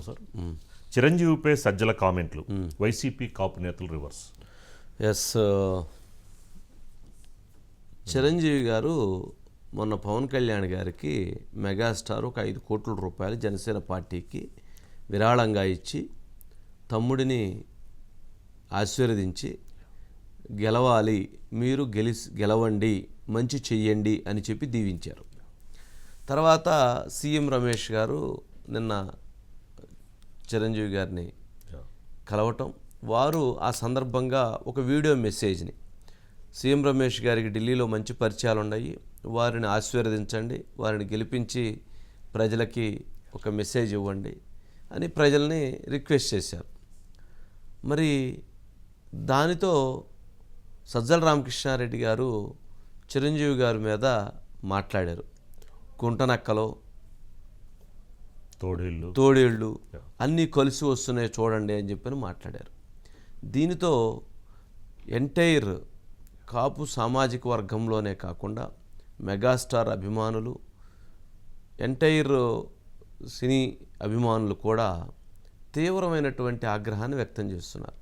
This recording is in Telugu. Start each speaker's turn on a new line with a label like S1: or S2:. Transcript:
S1: మాట్లాడదాం సార్. చిరంజీవిపై సజ్జల కామెంట్లు, వైసీపీ కాపు నేతలు రివర్స్.
S2: ఎస్, చిరంజీవి గారు మొన్న పవన్ కళ్యాణ్ గారికి మెగాస్టార్ ఒక 5 కోట్ల రూపాయలు జనసేన పార్టీకి విరాళంగా ఇచ్చి తమ్ముడిని ఆశీర్వదించి గెలవాలి, మీరు గెలవండి, మంచి చెయ్యండి అని చెప్పి దీవించారు. తర్వాత సీఎం రమేష్ గారు నిన్న చిరంజీవి గారిని కలవటం, వారు ఆ సందర్భంగా ఒక వీడియో మెసేజ్ని, సీఎం రమేష్ గారికి ఢిల్లీలో మంచి పరిచయాలు ఉన్నాయి, వారిని ఆశీర్వదించండి, వారిని గెలిపించి ప్రజలకి ఒక మెసేజ్ ఇవ్వండి అని ప్రజల్ని రిక్వెస్ట్ చేశారు. మరి దానితో సజ్జల రామకృష్ణారెడ్డి గారు చిరంజీవి గారి మీద మాట్లాడారు. గుంటనక్కలో తోడేళ్ళు అన్నీ కలిసి వస్తున్నాయి చూడండి అని చెప్పని మాట్లాడారు. దీనితో ఎంటైర్ కాపు సామాజిక వర్గంలోనే కాకుండా మెగాస్టార్ అభిమానులు, ఎంటైర్ సినీ అభిమానులు కూడా తీవ్రమైనటువంటి ఆగ్రహాన్ని వ్యక్తం చేస్తున్నారు.